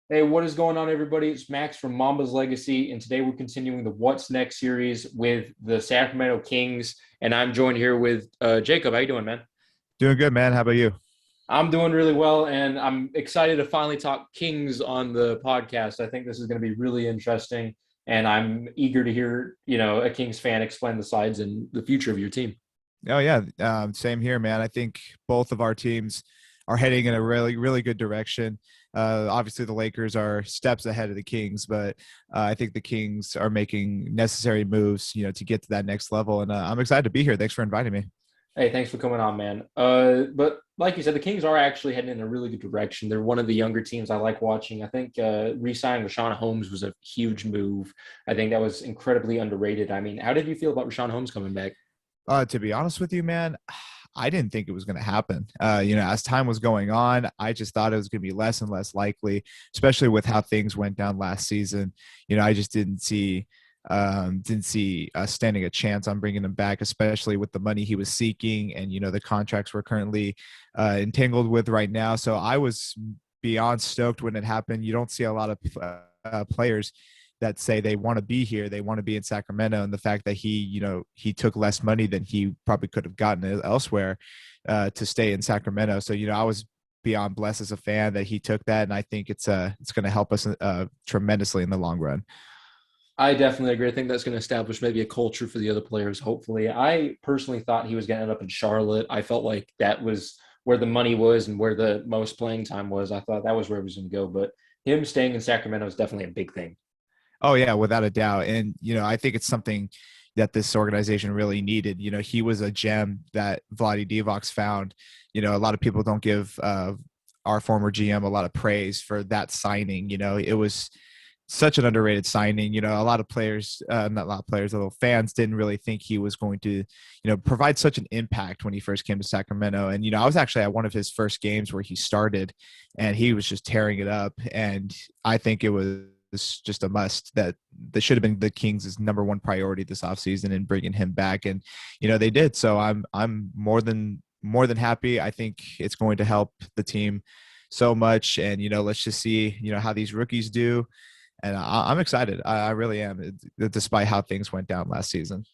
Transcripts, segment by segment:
Hey, what is going on, everybody? It's Max from Mamba's Legacy, and today we're continuing the What's Next series with the Sacramento Kings, and I'm joined here with Jacob. How you doing, man? Doing good, man. How about you? I'm doing really well, and I'm excited to finally talk Kings on the podcast. I think this is going to be really interesting, and I'm eager to hear, a Kings fan explain the sides and the future of your team. Oh yeah, same here, man. I think both of our teams are heading in a really, really good direction. Obviously, the Lakers are steps ahead of the Kings, but I think the Kings are making necessary moves, to get to that next level. And I'm excited to be here. Thanks for inviting me. Hey, thanks for coming on, man. But like you said, the Kings are actually heading in a really good direction. They're one of the younger teams I like watching. I think re-signing Rashawn Holmes was a huge move. I think that was incredibly underrated. I mean, how did you feel about Rashawn Holmes coming back? To be honest with you, man, I didn't think it was going to happen. As time was going on, I just thought it was going to be less and less likely, especially with how things went down last season. I just didn't see us standing a chance on bringing him back, especially with the money he was seeking and the contracts we're currently entangled with right now. So I was beyond stoked when it happened. You don't see a lot of players that say they want to be here, they want to be in Sacramento, and the fact that he took less money than he probably could have gotten elsewhere to stay in Sacramento. So I was beyond blessed as a fan that he took that, and I think it's going to help us tremendously in the long run. I definitely agree. I think that's going to establish maybe a culture for the other players, hopefully. I personally thought he was going to end up in Charlotte. I felt like that was where the money was and where the most playing time was. I thought that was where he was going to go. But him staying in Sacramento is definitely a big thing. Oh yeah, without a doubt. And I think it's something that this organization really needed. He was a gem that Vladi Divac found. A lot of people don't give our former GM a lot of praise for that signing. It was such an underrated signing. A lot of players, not a lot of players, little fans didn't really think he was going to, provide such an impact when he first came to Sacramento. And, I was actually at one of his first games where he started and he was just tearing it up. And I think it was just a must that should have been the Kings' number one priority this offseason and bringing him back. And, they did. So I'm more than happy. I think it's going to help the team so much. And, let's just see, how these rookies do. And I'm excited. I really am, despite how things went down last season.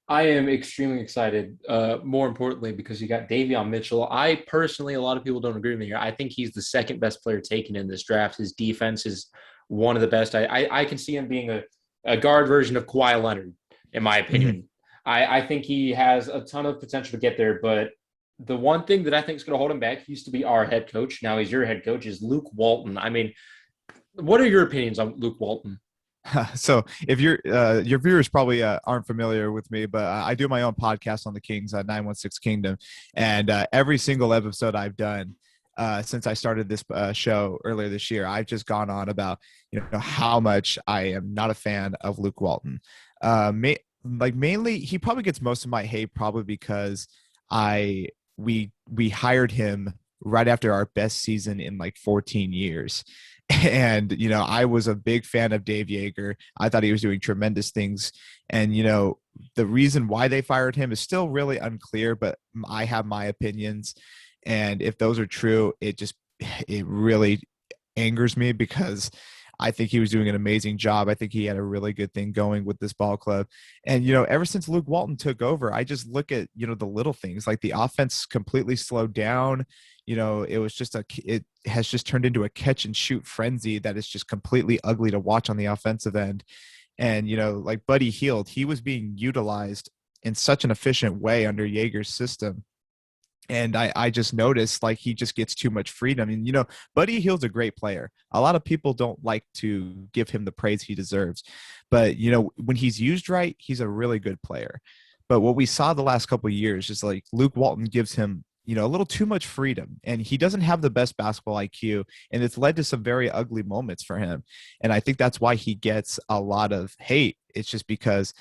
I am extremely excited. More importantly, because you got Davion Mitchell. I personally, a lot of people don't agree with me here. I think he's the second best player taken in this draft. His defense is one of the best. I can see him being a guard version of Kawhi Leonard, in my Mhm. opinion. I think he has a ton of potential to get there, but the one thing that I think is going to hold him back, he used to be our head coach. Now he's your head coach, is Luke Walton. I mean, what are your opinions on Luke Walton? So if your viewers probably aren't familiar with me, but I do my own podcast on the Kings, 916 Kingdom, and every single episode I've done since I started this show earlier this year, I've just gone on about how much I am not a fan of Luke Walton. Mainly, he probably gets most of my hate probably because I we hired him right after our best season in like 14 years. And I was a big fan of Dave Yeager. I thought he was doing tremendous things. And the reason why they fired him is still really unclear, but I have my opinions. And if those are true, it really angers me because I think he was doing an amazing job. I think he had a really good thing going with this ball club. And, ever since Luke Walton took over, I just look at, the little things like the offense completely slowed down. It was it has just turned into a catch and shoot frenzy that is just completely ugly to watch on the offensive end. And, like Buddy Hield, he was being utilized in such an efficient way under Jaeger's system. And I just noticed like he just gets too much freedom. And, Buddy Hield's a great player. A lot of people don't like to give him the praise he deserves. But, when he's used right, he's a really good player. But what we saw the last couple of years is like Luke Walton gives him, a little too much freedom. And he doesn't have the best basketball IQ. And it's led to some very ugly moments for him. And I think that's why he gets a lot of hate. It's just because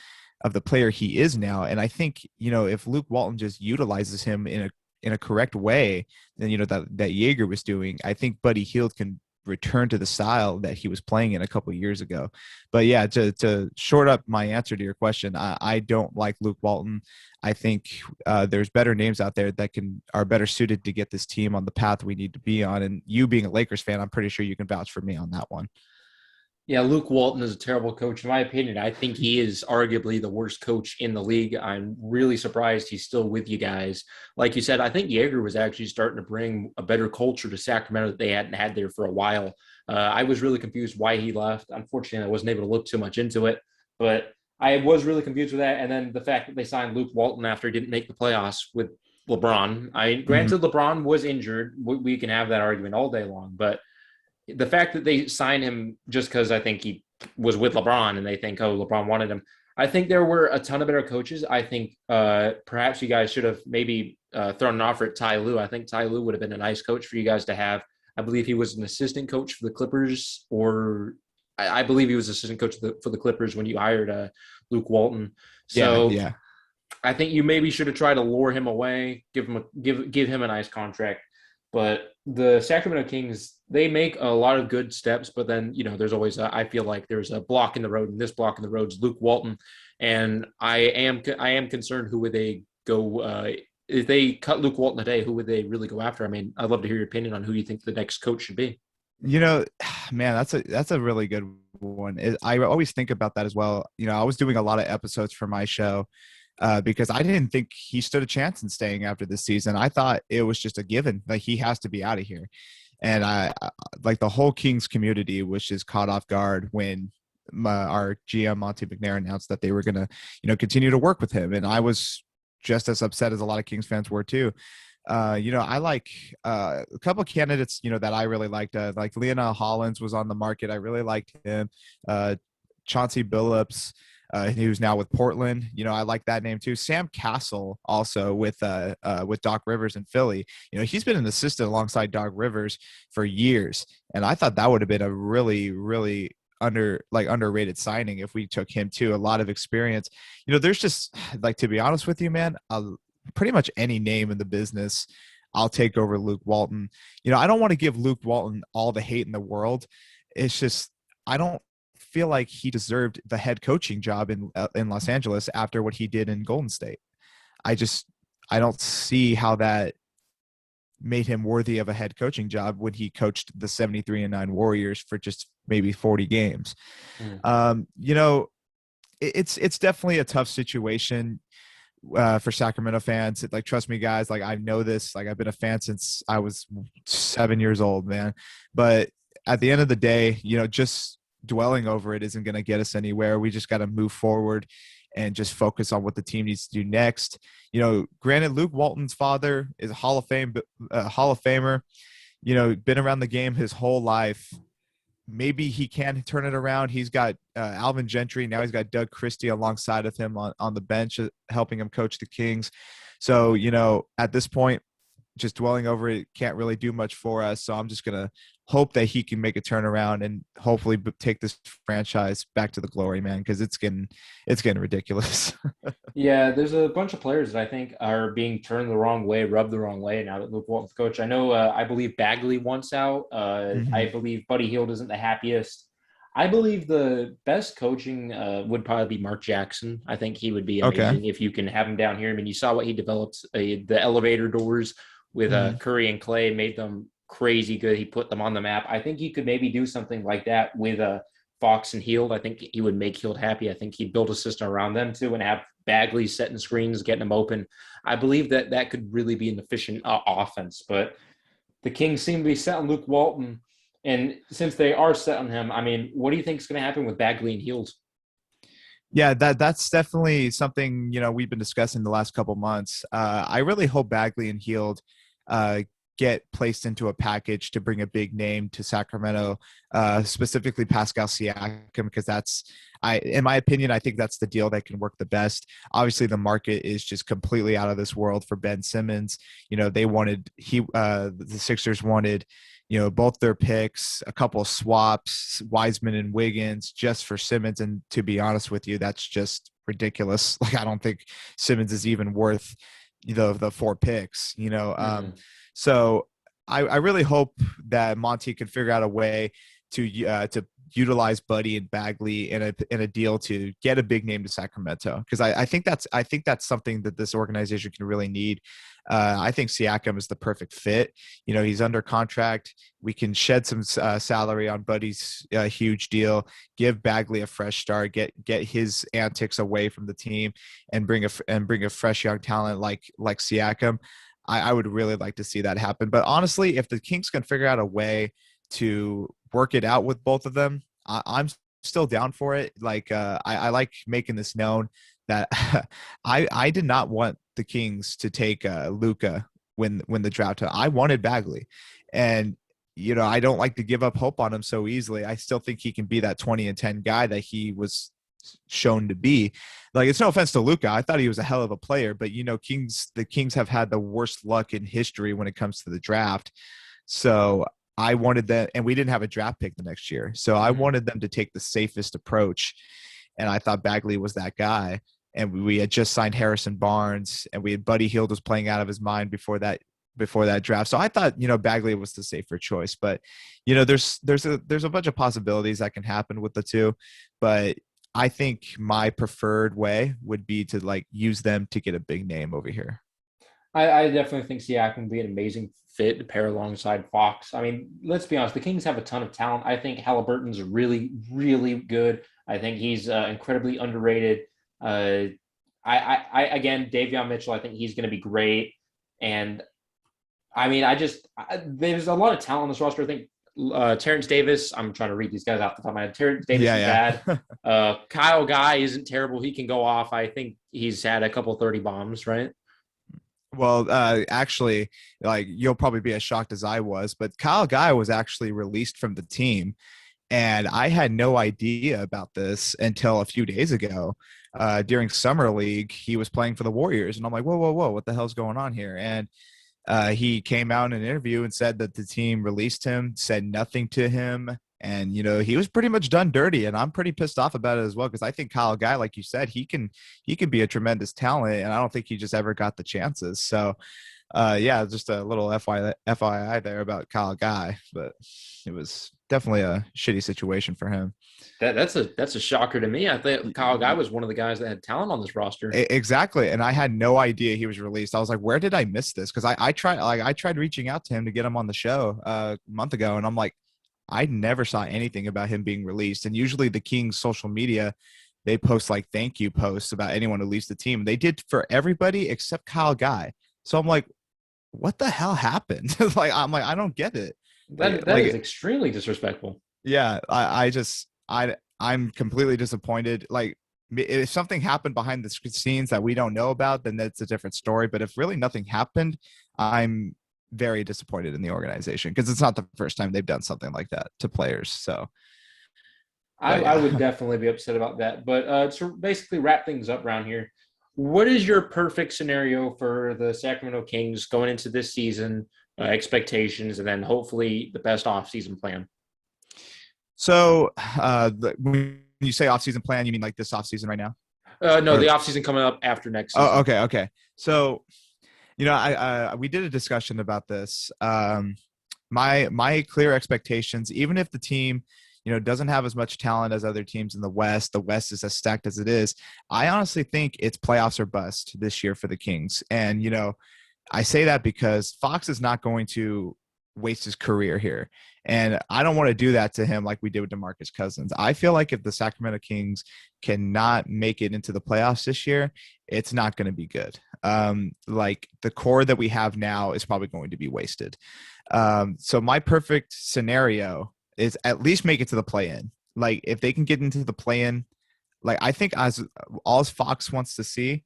of the player he is now. And I think, if Luke Walton just utilizes him in a correct way than that Jaeger was doing, I think Buddy Hield can return to the style that he was playing in a couple of years ago. But yeah, to short up my answer to your question, I don't like Luke Walton. I think there's better names out there that are better suited to get this team on the path we need to be on. And you being a Lakers fan, I'm pretty sure you can vouch for me on that one. Yeah, Luke Walton is a terrible coach. In my opinion, I think he is arguably the worst coach in the league. I'm really surprised he's still with you guys. Like you said, I think Yeager was actually starting to bring a better culture to Sacramento that they hadn't had there for a while. I was really confused why he left. Unfortunately, I wasn't able to look too much into it, but I was really confused with that. And then the fact that they signed Luke Walton after he didn't make the playoffs with LeBron. Mhm. Granted, LeBron was injured. We can have that argument all day long, but the fact that they signed him just because I think he was with LeBron and they think, oh, LeBron wanted him. I think there were a ton of better coaches. I think perhaps you guys should have maybe thrown an offer at Ty Lue. I think Ty Lue would have been a nice coach for you guys to have. I believe he was an assistant coach for the Clippers, or I believe he was assistant coach for the Clippers when you hired Luke Walton. Yeah, So yeah. I think you maybe should have tried to lure him away, give him a nice contract. But the Sacramento Kings, they make a lot of good steps, but then there's always I feel like there's a block in the road, and this block in the road is Luke Walton, and I am concerned who would they go if they cut Luke Walton today, who would they really go after? I mean, I'd love to hear your opinion on who you think the next coach should be. You know, man, that's a really good one. I always think about that as well. I was doing a lot of episodes for my show because I didn't think he stood a chance in staying after this season. I thought it was just a given, like he has to be out of here. And like the whole Kings community was just caught off guard when our GM Monty McNair announced that they were going to, continue to work with him. And I was just as upset as a lot of Kings fans were too. I like a couple of candidates, that I really liked. Like Lionel Hollins was on the market. I really liked him. Chauncey Billups, who's now with Portland. I like that name too. Sam Castle also with Doc Rivers in Philly. He's been an assistant alongside Doc Rivers for years, and I thought that would have been a really, really underrated signing if we took him too. A lot of experience. There's just like, to be honest with you, man, pretty much any name in the business I'll take over Luke Walton. I don't want to give Luke Walton all the hate in the world. It's just I don't feel like he deserved the head coaching job in Los Angeles after what he did in Golden State. I don't see how that made him worthy of a head coaching job when he coached the 73-9 Warriors for just maybe 40 games. Mm. It's definitely a tough situation for Sacramento fans. Like, trust me, guys, like I know this, like I've been a fan since I was 7 years old, man. But at the end of the day, just dwelling over it isn't going to get us anywhere. We just got to move forward and just focus on what the team needs to do next. Granted, Luke Walton's father is a Hall of Famer, been around the game his whole life. Maybe he can turn it around. He's got Alvin Gentry. Now he's got Doug Christie alongside of him on the bench, helping him coach the Kings. So, at this point, just dwelling over it can't really do much for us. So I'm just going to hope that he can make a turnaround and hopefully take this franchise back to the glory, man, because it's getting ridiculous. Yeah, there's a bunch of players that I think are being turned the wrong way, rubbed the wrong way now that Luke Walton's coach. I know, I believe Bagley wants out. I Mhm. believe Buddy Hield isn't the happiest. I believe the best coaching would probably be Mark Jackson. I think he would be Okay. amazing if you can have him down here. I mean, you saw what he developed, the elevator doors with Mhm. Curry and Clay, made them crazy good. He put them on the map. I think he could maybe do something like that with Fox and Hield. I think he would make Hield happy. I think he'd build a system around them too and have Bagley setting screens, getting them open. I believe that that could really be an efficient offense. But the Kings seem to be set on Luke Walton. And since they are set on him, I mean, what do you think is going to happen with Bagley and Hield? Yeah, that's definitely something, we've been discussing the last couple months. I really hope Bagley and Hield uh, get placed into a package to bring a big name to Sacramento, specifically Pascal Siakam, because in my opinion, I think that's the deal that can work the best. Obviously, the market is just completely out of this world for Ben Simmons. The Sixers wanted, both their picks, a couple of swaps, Wiseman and Wiggins, just for Simmons. And to be honest with you, that's just ridiculous. Like, I don't think Simmons is even worth the 4 picks. Mm-hmm. So I really hope that Monty could figure out a way to utilize Buddy and Bagley in a deal to get a big name to Sacramento, because I think that's something that this organization can really need. I think Siakam is the perfect fit. You know, he's under contract. We can shed some salary on Buddy's huge deal, give Bagley a fresh start, get his antics away from the team, and bring a fresh young talent like Siakam. I would really like to see that happen. But honestly, if the Kings can figure out a way to work it out with both of them, I'm still down for it. Like I like making this known that I did not want the Kings to take Luka when the draft. I wanted Bagley, and you know I don't like to give up hope on him so easily. I still think he can be that 20-10 guy that he was shown to be. Like, it's no offense to Luka, I thought he was a hell of a player, but you know, the Kings have had the worst luck in history when it comes to the draft. So I wanted that, and we didn't have a draft pick the next year. So I wanted them to take the safest approach. And I thought Bagley was that guy. And we had just signed Harrison Barnes, and we had Buddy Hield was playing out of his mind before that draft. So I thought, you know, Bagley was the safer choice. But, you know, there's a bunch of possibilities that can happen with the two. But I think my preferred way would be to like use them to get a big name over here. I definitely think Siakam would be an amazing fit to pair alongside Fox. I mean, let's be honest, the Kings have a ton of talent. I think Halliburton's really, really good. I think he's incredibly underrated. Again, Davion Mitchell, I think he's going to be great. And I mean, there's a lot of talent on this roster. I think Terrence Davis, I'm trying to read these guys off the top of my head. Terrence Davis is Yeah. bad. Kyle Guy isn't terrible. He can go off. I think he's had a couple 30 bombs, right? Well, actually, like, you'll probably be as shocked as I was, but Kyle Guy was actually released from the team, and I had no idea about this until a few days ago. During summer league, he was playing for the Warriors, and I'm like, whoa, whoa, whoa, what the hell's going on here? And he came out in an interview and said that the team released him, said nothing to him. And, you know, he was pretty much done dirty. And I'm pretty pissed off about it as well, because I think Kyle Guy, like you said, he can be a tremendous talent. And I don't think he just ever got the chances. So, yeah, just a little FYI there about Kyle Guy. But it was definitely a shitty situation for him. That's a shocker to me. I think Kyle Guy was one of the guys that had talent on this roster. Exactly. And I had no idea he was released. I was like, where did I miss this? Because I tried reaching out to him to get him on the show a month ago, and I'm like, I never saw anything about him being released. And usually the Kings social media, they post like thank you posts about anyone who leaves the team. They did for everybody except Kyle Guy. So I'm like, what the hell happened? I don't get it. That is extremely disrespectful. Yeah, I'm completely disappointed. Like, if something happened behind the scenes that we don't know about, then that's a different story. But if really nothing happened, I'm very disappointed in the organization, because it's not the first time they've done something like that to players. So I would definitely be upset about that. But to basically wrap things up around here, what is your perfect scenario for the Sacramento Kings going into this season, expectations, and then hopefully the best offseason plan? So when you say offseason plan, you mean like this offseason right now? No, Or, the offseason coming up after next season. oh, okay. So, you know, we did a discussion about this. My clear expectations, even if the team, you know, doesn't have as much talent as other teams in the West is as stacked as it is, I honestly think it's playoffs or bust this year for the Kings. And, you know, I say that because Fox is not going to waste his career here. And I don't want to do that to him like we did with DeMarcus Cousins. I feel like if the Sacramento Kings cannot make it into the playoffs this year, it's not going to be good. Like, the core that we have now is probably going to be wasted. So my perfect scenario is at least make it to the play-in. Like, if they can get into the play-in, like, I think as all Fox wants to see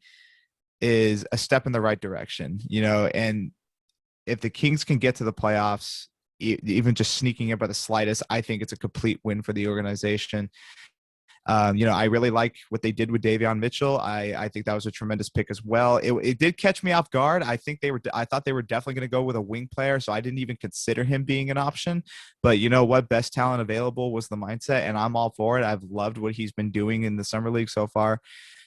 is a step in the right direction, you know. And if the Kings can get to the playoffs, even just sneaking in by the slightest, I think it's a complete win for the organization. You know, I really like what they did with Davion Mitchell. I think that was a tremendous pick as well. It did catch me off guard. I thought they were definitely going to go with a wing player, so I didn't even consider him being an option. But you know what? Best talent available was the mindset, and I'm all for it. I've loved what he's been doing in the summer league so far.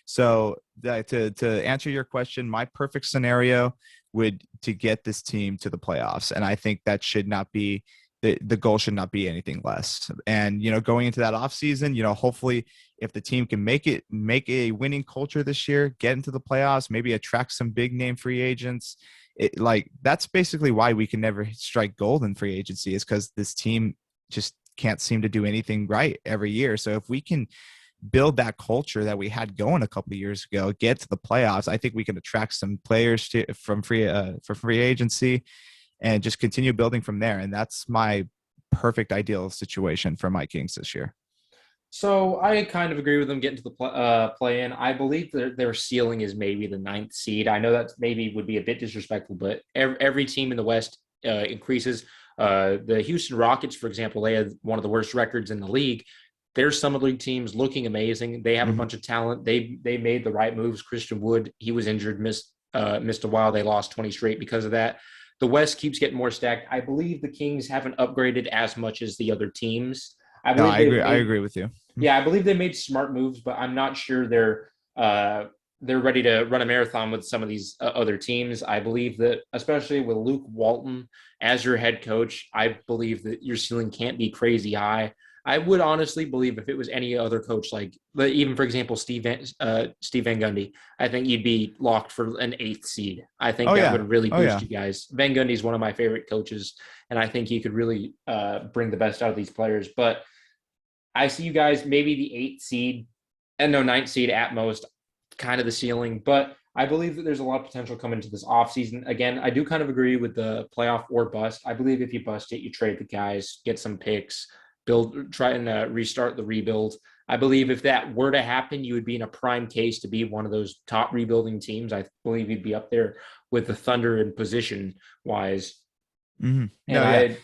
So to answer your question, my perfect scenario would to get this team to the playoffs. And I think that should not be the goal should not be anything less. And, going into that offseason, hopefully if the team can make a winning culture this year, get into the playoffs, maybe attract some big name free agents. That's basically why we can never strike gold in free agency, is because this team just can't seem to do anything right every year. So if we can build that culture that we had going a couple of years ago, get to the playoffs, I think we can attract some players for free agency and just continue building from there. And that's my perfect ideal situation for my Kings this year. So I kind of agree with them getting to the play-in. I believe their ceiling is maybe the ninth seed. I know that maybe would be a bit disrespectful, but every team in the West increases. The Houston Rockets, for example, they had one of the worst records in the league. There's summer league teams looking amazing. They have a bunch of talent. They made the right moves. Christian Wood, he was injured, missed a while. They lost 20 straight because of that. The West keeps getting more stacked. I believe the Kings haven't upgraded as much as the other teams. I agree with you. Yeah, I believe they made smart moves, but I'm not sure they're ready to run a marathon with some of these other teams. I believe that, especially with Luke Walton as your head coach, I believe that your ceiling can't be crazy high. I would honestly believe if it was any other coach, like even for example Steve Van Gundy, I think you'd be locked for an 8th seed. I think that would really boost you guys. Van Gundy is one of my favorite coaches, and I think he could really bring the best out of these players. But I see you guys maybe the 8th seed, and no 9th seed at most, kind of the ceiling. But I believe that there's a lot of potential coming into this offseason. Again, I do kind of agree with the playoff or bust. I believe if you bust it, you trade the guys, get some picks, try and restart the rebuild. I believe if that were to happen, you would be in a prime case to be one of those top rebuilding teams. I believe you'd be up there with the Thunder in position wise. Mm-hmm.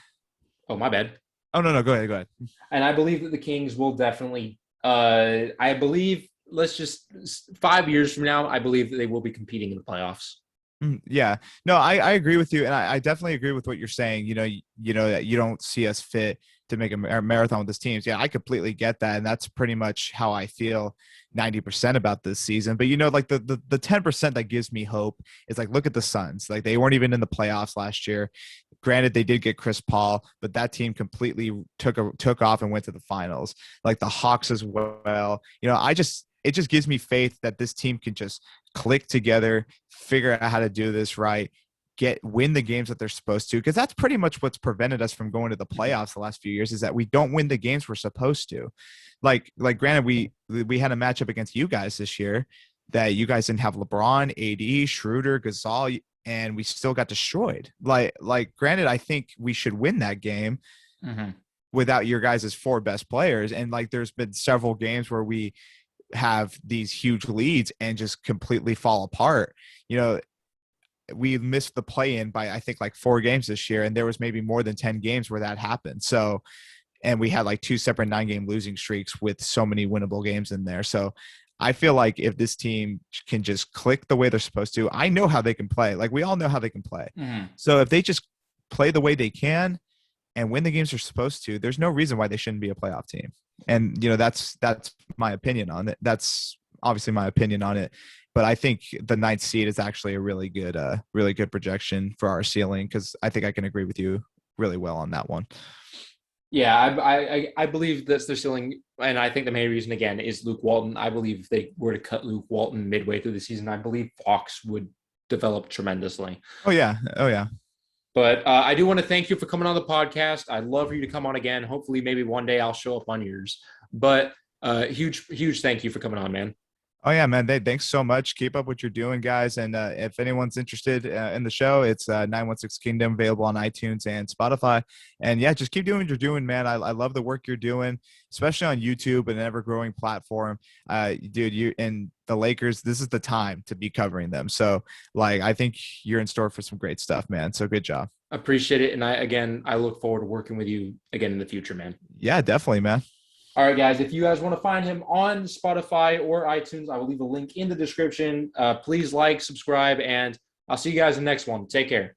Oh, my bad. Oh, no, go ahead. And I believe that the Kings will definitely, I believe, 5 years from now, I believe that they will be competing in the playoffs. Yeah, no, I agree with you. And I definitely agree with what you're saying. That you don't see us fit to make a marathon with this team. Yeah, I completely get that. And that's pretty much how I feel 90% about this season. But, the 10% that gives me hope is look at the Suns. They weren't even in the playoffs last year. Granted, they did get Chris Paul, but that team completely took off and went to the finals. The Hawks as well. It just gives me faith that this team can just click together, figure out how to do this right, win the games that they're supposed to, because that's pretty much what's prevented us from going to the playoffs the last few years, is that we don't win the games we're supposed to. Granted, we had a matchup against you guys this year that you guys didn't have LeBron, AD, Schroeder, Gasol, and we still got destroyed. Granted, I think we should win that game without your guys' 4 best players. And there's been several games where we have these huge leads and just completely fall apart. We missed the play-in by I think 4 games this year, and there was maybe more than 10 games where that happened. So, and we had 2 separate 9-game losing streaks with so many winnable games in there. So I feel like if this team can just click the way they're supposed to, I know how they can play. We all know how they can play. So if they just play the way they can and win the games they're supposed to, there's no reason why they shouldn't be a playoff team. And, that's my opinion on it. That's obviously my opinion on it. But I think the 9th seed is actually a really good projection for our ceiling, because I think I can agree with you really well on that one. Yeah, I believe that's their ceiling. And I think the main reason, again, is Luke Walton. I believe if they were to cut Luke Walton midway through the season, I believe Fox would develop tremendously. Oh, yeah. But I do want to thank you for coming on the podcast. I'd love for you to come on again. Hopefully, maybe one day I'll show up on yours. But huge thank you for coming on, man. Oh, yeah, man. Thanks so much. Keep up what you're doing, guys. And if anyone's interested in the show, it's 916 Kingdom, available on iTunes and Spotify. And, yeah, just keep doing what you're doing, man. I love the work you're doing, especially on YouTube, an ever-growing platform. Dude, you and the Lakers, this is the time to be covering them. So, I think you're in store for some great stuff, man. So good job. Appreciate it. And I look forward to working with you again in the future, man. Yeah, definitely, man. All right, guys, if you guys want to find him on Spotify or iTunes, I will leave a link in the description. Please like, subscribe, and I'll see you guys in the next one. Take care.